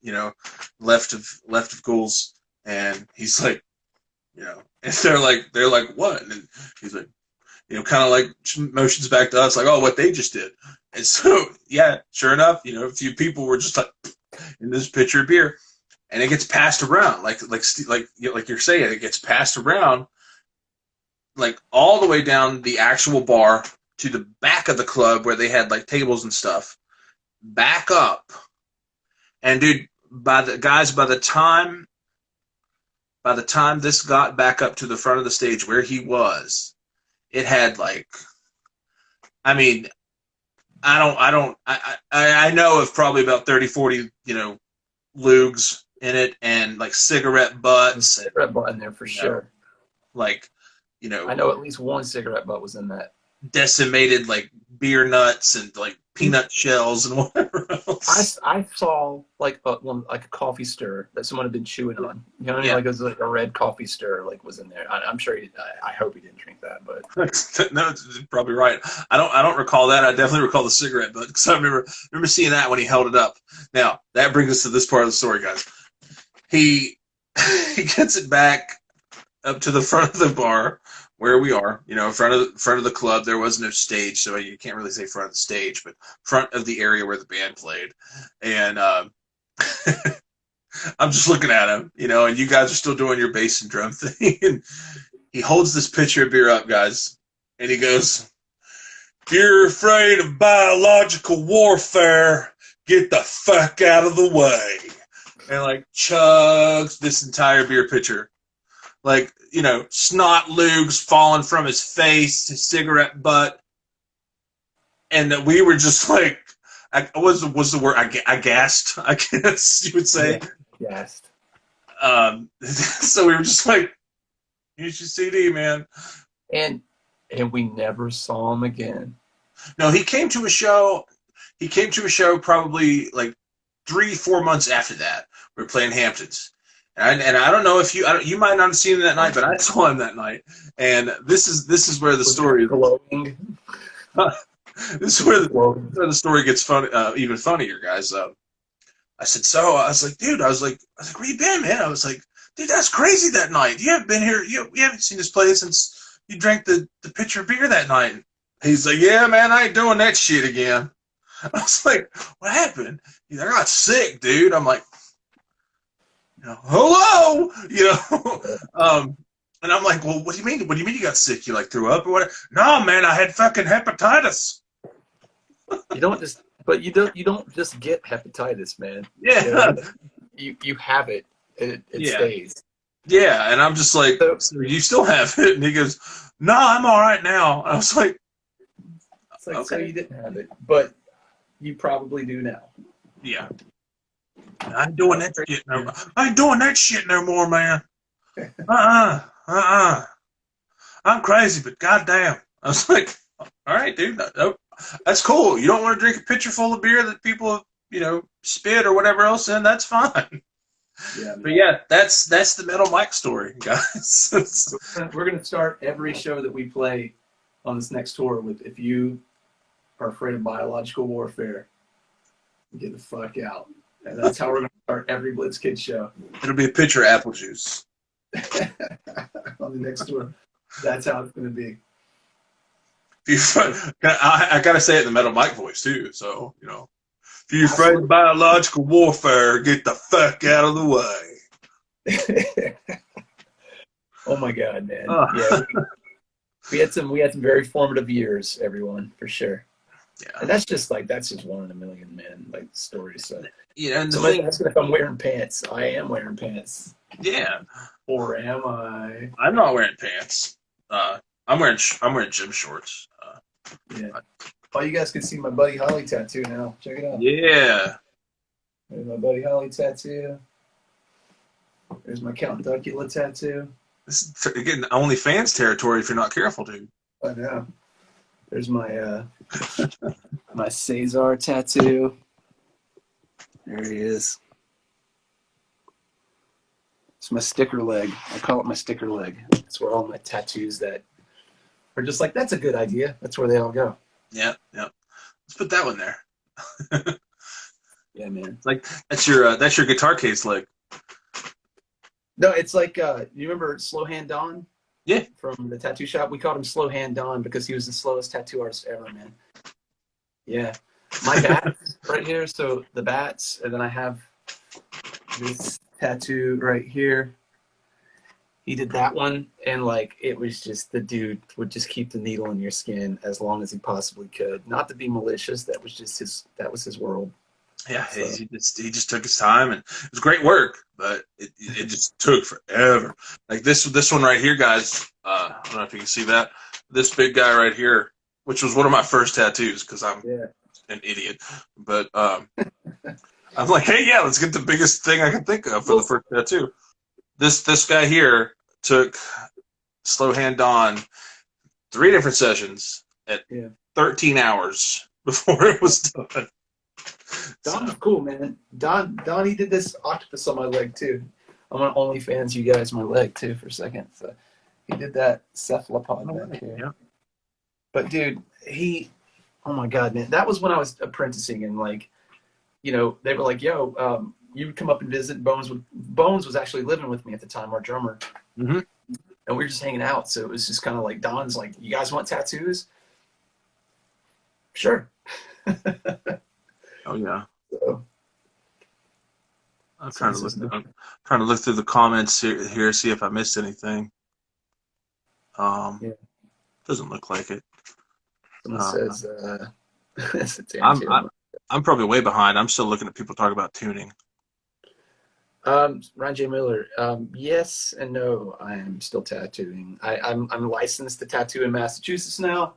left of Ghouls, and he's like, and they're like, "What?" And he's like, kind of like motions back to us, like, "Oh, what they just did." And so, yeah, sure enough, a few people were just like in this pitcher of beer, and it gets passed around, like you're saying, it gets passed around, like all the way down the actual bar to the back of the club where they had like tables and stuff. Back up, and dude, by the time this got back up to the front of the stage where he was, it had like, I mean, I know of probably about 30, 40, lugs in it, and like cigarette butts. Cigarette butt in there for sure. Like, I know at least one cigarette butt was in that. Decimated like beer nuts and like peanut shells and whatever else. I saw like a coffee stir that someone had been chewing on. You know what I mean? Yeah. Like it was like a red coffee stir like was in there. I'm sure I hope he didn't drink that, but No, it's probably right. I don't recall that. I definitely recall the cigarette butt because I remember seeing that when he held it up. Now that brings us to this part of the story, guys. He gets it back up to the front of the bar where we are, in front of the club. There was no stage, so you can't really say front of the stage, but front of the area where the band played. And I'm just looking at him, and you guys are still doing your bass and drum thing. And he holds this pitcher of beer up, guys, and he goes, "If you're afraid of biological warfare, get the fuck out of the way." And like chugs this entire beer pitcher. Like, snot lugs falling from his face, his cigarette butt. And we were just like, was the word, aghast, I guess you would say. Yeah, gassed. So we were just like, "Here's your CD, man." And we never saw him again. No, he came to a show probably like 3-4 months after that. We were playing Hamptons. And I don't know if you might not have seen him that night, but I saw him that night. And this is where the story glowing. This is where the story gets fun, even funnier, guys. I was like, dude, where you been, man? I was like, dude, that's crazy that night. You haven't been here. You haven't seen this place since you drank the pitcher of beer that night. He's like, "Yeah, man, I ain't doing that shit again." I was like, "What happened?" He's like, "I got sick, dude." I'm like, "Hello," and I'm like, "Well, what do you mean? What do you mean you got sick? You like threw up or what?" "No, man, I had fucking hepatitis." You don't just get hepatitis, man. Yeah. You have it. It Yeah. stays. Yeah, and I'm just like, "So you still have it?" And he goes, "No, I'm all right now." I was like, It's like, okay. So you didn't have it, but you probably do now. Yeah. I ain't doing that shit no more. I ain't doing that shit no more, man. I'm crazy, but goddamn. I was like, "All right, dude. No, that's cool. You don't want to drink a pitcher full of beer that people, spit or whatever else in, that's fine." Yeah, but yeah, that's the Metal Mike story, guys. We're gonna start every show that we play on this next tour with, "If you are afraid of biological warfare, get the fuck out." And that's how we're gonna start every Blitz Kids show. It'll be a pitcher of apple juice on the next tour. That's how it's gonna be. I gotta say it in the Metal Mike voice too. So if you're afraid of biological warfare, get the fuck out of the way. Oh my God, man! Yeah, we had some very formative years, everyone, for sure. Yeah, and that's just one in a million, man. Like stories. So, and somebody asking if I'm wearing pants. I am wearing pants. Yeah. Or am I? I'm not wearing pants. I'm wearing gym shorts. Yeah. Oh, you guys can see my Buddy Holly tattoo now. Check it out. Yeah. There's my Buddy Holly tattoo. There's my Count Duckula tattoo. This is getting OnlyFans territory if you're not careful, dude. I know. There's my my Cesar tattoo. There he is. It's my sticker leg. I call it my sticker leg. It's where all my tattoos that are just like, that's a good idea. That's where they all go. Yeah. Let's put that one there. Yeah, man. Like that's your guitar case leg. No, it's like you remember Slow Hand Don? Yeah. From the tattoo shop. We called him Slow Hand Don because he was the slowest tattoo artist ever, man. Yeah. My bats right here. So the bats, and then I have this tattoo right here. he did that one, and like it was just the dude would just keep the needle in your skin as long as he possibly could. Not to be malicious, that was just his world. Yeah, So, he just took his time, and it was great work, but it just took forever. Like this one right here, guys. I don't know if you can see that. This big guy right here, which was one of my first tattoos, because I'm an idiot. But I'm like, hey, yeah, let's get the biggest thing I can think of for the first tattoo. This guy here took slow hand on 3 different sessions at 13 hours before it was done. Don was cool, man. Don, he did this octopus on my leg too. I'm on OnlyFans, you guys, my leg too for a second. So he did that cephalopod back here. Yeah. But dude, oh my God, man, that was when I was apprenticing, and like, you know, they were like, yo, you would come up and visit. Bones was actually living with me at the time, our drummer. Mm-hmm. And we were just hanging out. So it was just kind of like, Don's like, you guys want tattoos? Sure. Oh yeah. So, I'm trying to look through the comments here, see if I missed anything. Doesn't look like it. Someone says, I'm probably way behind. I'm still looking at people talk about tuning. Ryan J. Miller, yes and no. I am still tattooing. I'm licensed to tattoo in Massachusetts now.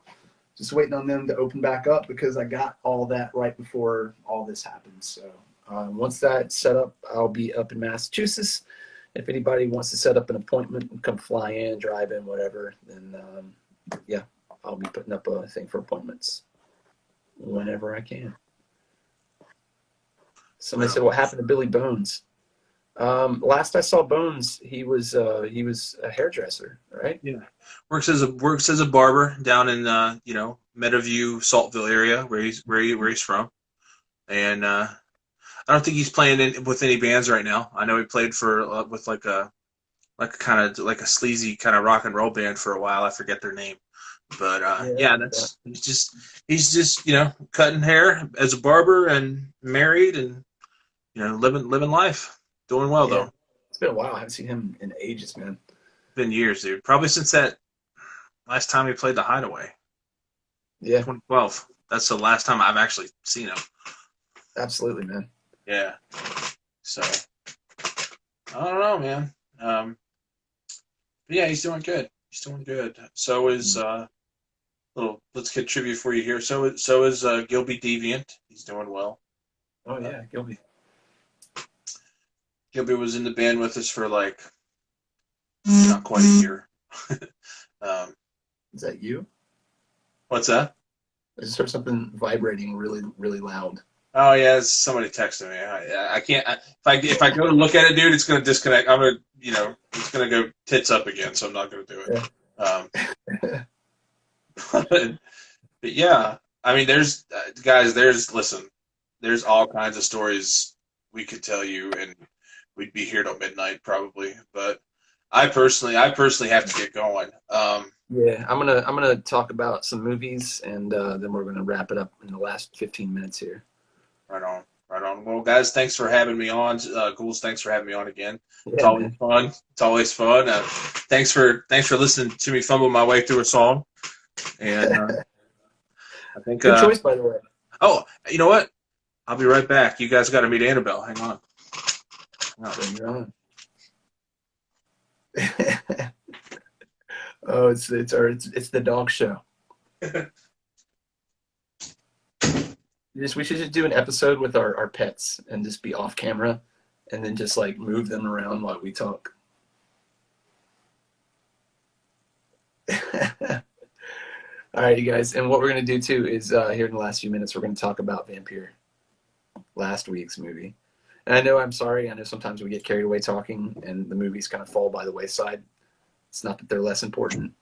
Just waiting on them to open back up because I got all that right before all this happened. So once that's set up, I'll be up in Massachusetts. If anybody wants to set up an appointment and come fly in, drive in, whatever, then yeah, I'll be putting up a thing for appointments whenever I can. Somebody said, what happened to Billy Bones? Last I saw Bones, he was a hairdresser, right? Yeah, works as a barber down in Meadowview, Saltville area where he's from, and I don't think he's playing with any bands right now. I know he played for with like a sleazy kind of rock and roll band for a while. I forget their name, but he's just cutting hair as a barber and married and living life. Doing well, though. It's been a while. I haven't seen him in ages, man. Been years, dude. Probably since that last time he played the Hideaway. Yeah. 2012. That's the last time I've actually seen him. Absolutely, man. Yeah. So, I don't know, man. But yeah, he's doing good. He's doing good. So is little Let's Get tribute for you here. So is Gilby Deviant. He's doing well. Oh yeah, Gilby. Gilby was in the band with us for like not quite a year. Is that you? What's that? I just heard something vibrating really, really loud. Oh yeah, it's somebody texting me. I can't. If I go to look at it, dude, it's gonna disconnect. I'm gonna, it's gonna go tits up again. So I'm not gonna do it. Yeah. But yeah, I mean, there's all kinds of stories we could tell you, and we'd be here till midnight probably. But I personally have to get going. Yeah, I'm gonna talk about some movies, and then we're gonna wrap it up in the last 15 minutes here. Right on. Well, guys, thanks for having me on. Ghouls, thanks for having me on again. Yeah, it's always fun. It's always fun. Thanks for listening to me fumble my way through a song. And I think good choice, by the way. Oh, you know what? I'll be right back. You guys got to meet Annabelle. Hang on. Bring her on. Oh, it's the dog show. We should just do an episode with our pets and just be off camera, and then just like move them around while we talk. All right, you guys. And what we're going to do too is here in the last few minutes, we're going to talk about Vampire, last week's movie. And I know sometimes we get carried away talking and the movies kind of fall by the wayside. It's not that they're less important.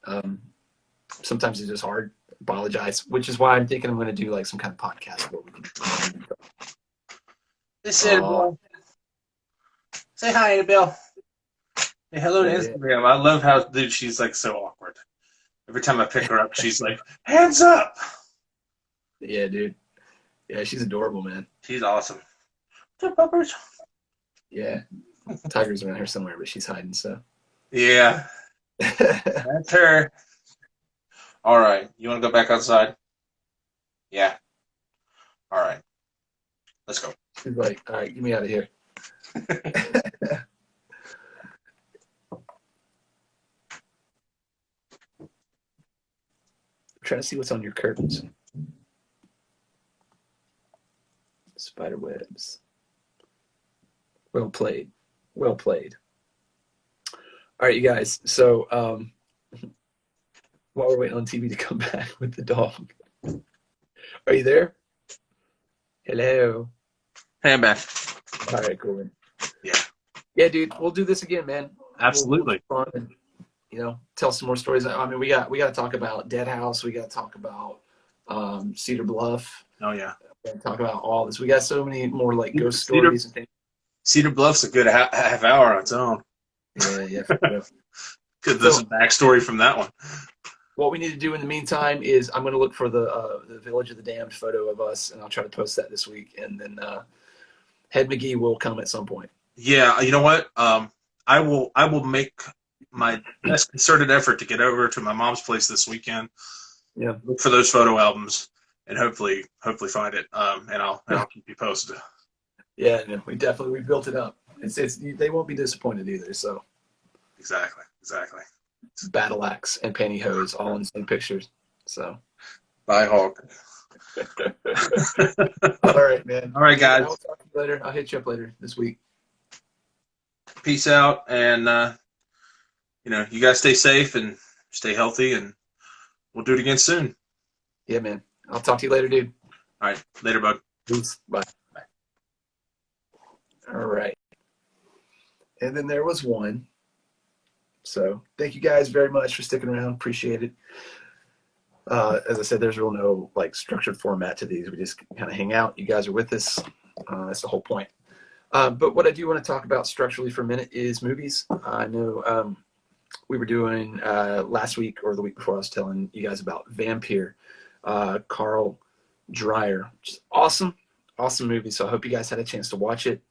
Sometimes it's just hard. Apologize, which is why I'm thinking I'm going to do like some kind of podcast where we can. Say hi, Annabelle. Say hello to Instagram. I love how she's like so awkward. Every time I pick her up, she's like, hands up. Yeah, dude. Yeah, she's adorable, man. She's awesome. What's up, puppers? Yeah. Tiger's around here somewhere, but she's hiding, so. Yeah, that's her. All right. You want to go back outside? Yeah. All right. Let's go. She's like, all right, get me out of here. I'm trying to see what's on your curtains. Spider webs. Well played. Well played. All right, you guys. So while we're waiting on TV to come back with the dog, are you there? Hello. Hey, I'm back. All right, cool. Man. Yeah. Yeah, dude. We'll do this again, man. Absolutely. We'll fun and tell some more stories. I mean, we got to talk about Dead House. We got to talk about Cedar Bluff. Oh yeah. We got to talk about all this. We got so many more like ghost Cedar, stories and things. Cedar Bluff's a good half hour on its own. Yeah, for real. Because there's a backstory from that one. What we need to do in the meantime is I'm going to look for the Village of the Damned photo of us, and I'll try to post that this week. And then Head McGee will come at some point. Yeah, you know what? I will make my best concerted effort to get over to my mom's place this weekend. Yeah. Look for those photo albums and hopefully find it. And I'll keep you posted. Yeah, no, we built it up. It's they won't be disappointed either. So Exactly. it's battle axe and pantyhose all in the same pictures. So Bye, Hawk. all right, man. All right, guys. I'll talk to you later. I'll hit you up later this week. Peace out, and you guys stay safe and stay healthy, and we'll do it again soon. Yeah, man. I'll talk to you later, dude. All right, later, bud. Peace. Bye. All right. And then there was one. So thank you guys very much for sticking around. Appreciate it. As I said, there's real no like structured format to these. We just kind of hang out. You guys are with us. That's the whole point. But what I do want to talk about structurally for a minute is movies. I know we were doing last week or the week before, I was telling you guys about Vampire, Carl Dreyer, which is awesome movie. So I hope you guys had a chance to watch it.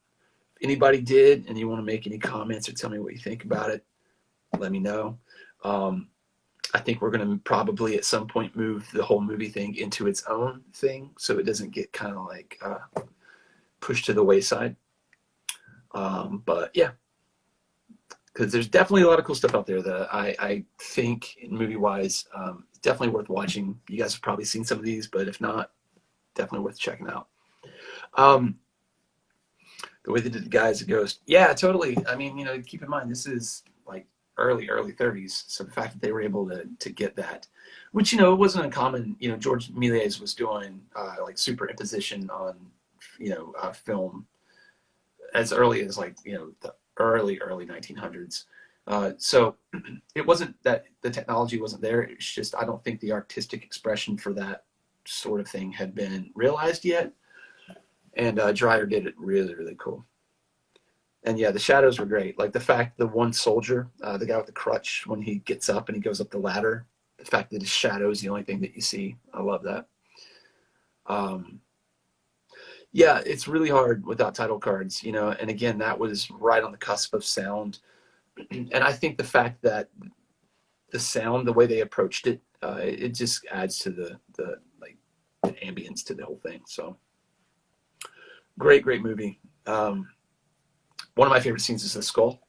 If anybody did and you want to make any comments or tell me what you think about it, let me know. I think we're going to probably at some point move the whole movie thing into its own thing so it doesn't get kind of like pushed to the wayside. But yeah, because there's definitely a lot of cool stuff out there that I think movie-wise definitely worth watching. You guys have probably seen some of these, but if not, definitely worth checking out. The way they did the Guys, a Ghost. Yeah, totally. I mean, keep in mind, this is like early 30s. So the fact that they were able to get that, which, it wasn't uncommon. George Méliès was doing like superimposition on, film as early as like, the early 1900s. So it wasn't that the technology wasn't there. It's just, I don't think the artistic expression for that sort of thing had been realized yet. And Dreyer did it really, really cool. And yeah, the shadows were great. Like the fact the one soldier, the guy with the crutch, when he gets up and he goes up the ladder, the fact that his shadow is the only thing that you see. I love that. Yeah, it's really hard without title cards, and again, that was right on the cusp of sound. And I think the fact that the sound, the way they approached it, it just adds to the ambience to the whole thing. So great movie. One of my favorite scenes is the skull.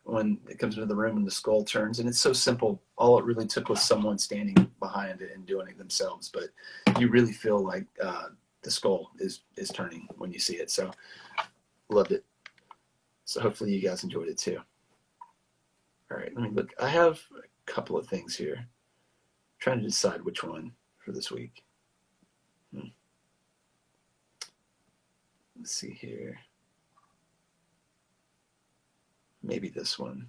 When it comes into the room and the skull turns, and it's so simple. All it really took was someone standing behind it and doing it themselves. But you really feel like the skull is turning when you see it. So loved it. So hopefully you guys enjoyed it too. All right, let me look. I have a couple of things here. I'm trying to decide which one for this week. Let's see here. Maybe this one.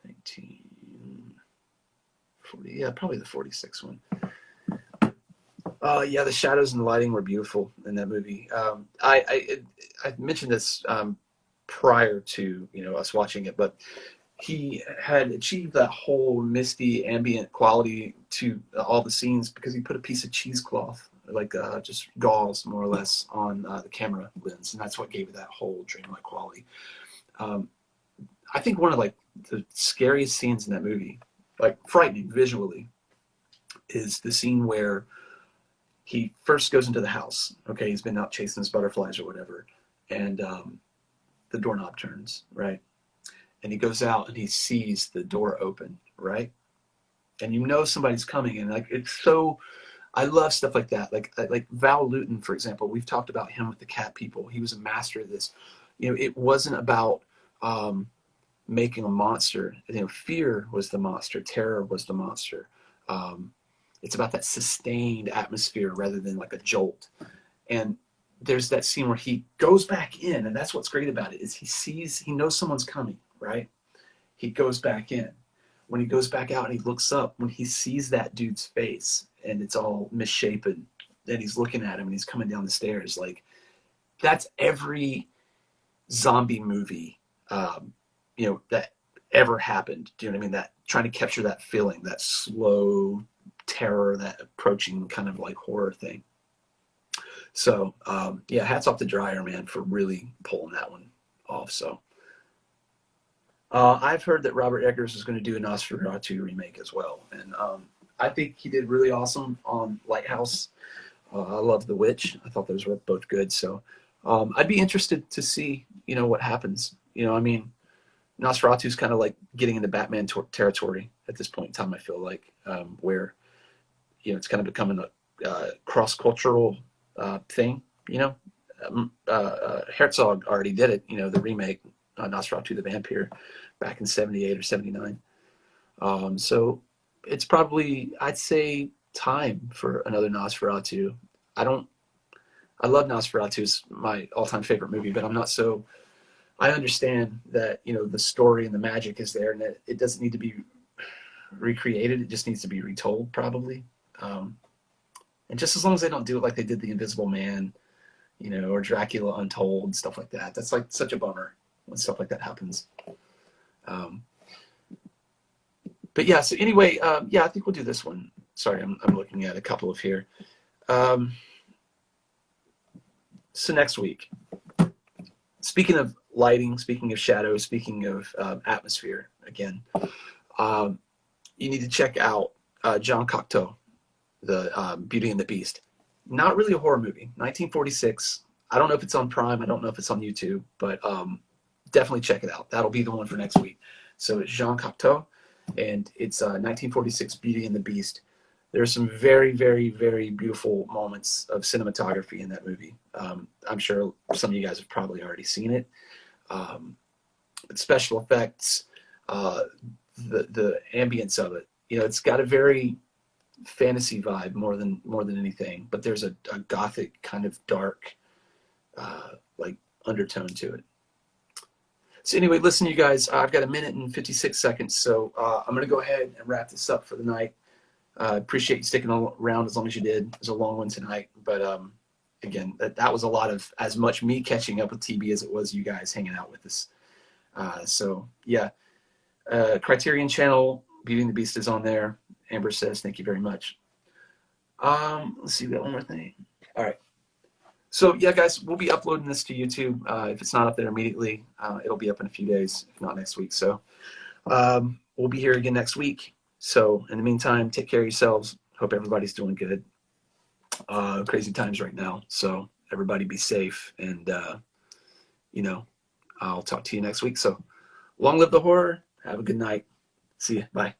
1940. Yeah, probably the 46 one. Yeah, the shadows and the lighting were beautiful in that movie. I mentioned this prior to us watching it, but he had achieved that whole misty ambient quality to all the scenes because he put a piece of cheesecloth like just gauze more or less on the camera lens, and that's what gave it that whole dreamlike quality. I think one of like the scariest scenes in that movie, like frightening visually, is the scene where he first goes into the house. Okay, he's been out chasing his butterflies or whatever, and the doorknob turns, right? And he goes out and he sees the door open, right? And you know somebody's coming, and like it's so. I love stuff like that. Like Val Lewton, for example. We've talked about him with the Cat People. He was a master of this. You know, it wasn't about making a monster. You know, fear was the monster. Terror was the monster. It's about that sustained atmosphere rather than like a jolt. And there's that scene where he goes back in, and that's what's great about it, is he knows someone's coming, right? He goes back in. When he goes back out and he looks up, when he sees that dude's face and it's all misshapen, and he's looking at him and he's coming down the stairs, like that's every zombie movie, you know, that ever happened. Do you know what I mean? That trying to capture that feeling, that slow terror, that approaching kind of like horror thing. So yeah, hats off to Dreyer, man, for really pulling that one off. So I've heard that Robert Eggers is going to do a Nosferatu remake as well, and I think he did really awesome on Lighthouse. I love The Witch. I thought those were both good. So I'd be interested to see, you know, what happens. You know, I mean, Nosferatu's kind of like getting into Batman territory at this point in time, I feel like, where, you know, it's kind of becoming a cross-cultural thing, you know. Herzog already did it, you know, the remake, Nosferatu the Vampire, back in 78 or 79. So it's probably, I'd say, time for another Nosferatu. I love Nosferatu. It's my all-time favorite movie, but I understand that, you know, the story and the magic is there, and that it doesn't need to be recreated. It just needs to be retold, probably. And just as long as they don't do it like they did The Invisible Man, you know, or Dracula Untold, stuff like that. That's like such a bummer when stuff like that happens. But yeah, so anyway, yeah, I think we'll do this one. Sorry, I'm looking at a couple of here. So next week, speaking of lighting, speaking of shadows, speaking of atmosphere, again, you need to check out John Cocteau, the Beauty and the Beast. Not really a horror movie, 1946. I don't know if it's on Prime. I don't know if it's on YouTube, but definitely check it out. That'll be the one for next week. So it's Jean Cocteau, and it's 1946 Beauty and the Beast. There's some very, very, very beautiful moments of cinematography in that movie. I'm sure some of you guys have probably already seen it. But special effects, the ambience of it, you know, it's got a very fantasy vibe more than anything. But there's a gothic kind of dark, like undertone to it. So anyway, listen, you guys, I've got 1 minute and 56 seconds, so I'm going to go ahead and wrap this up for the night. Appreciate you sticking around as long as you did. It was a long one tonight, but again, that was a lot of as much me catching up with TB as it was you guys hanging out with us. So yeah, Criterion Channel, Beauty and the Beast is on there. Amber says, thank you very much. Let's see, we got one more thing. All right. So yeah, guys, we'll be uploading this to YouTube. If it's not up there immediately, it'll be up in a few days, if not next week. So we'll be here again next week. So in the meantime, take care of yourselves. Hope everybody's doing good. Crazy times right now. So everybody be safe. And, you know, I'll talk to you next week. So long live the horror. Have a good night. See you. Bye.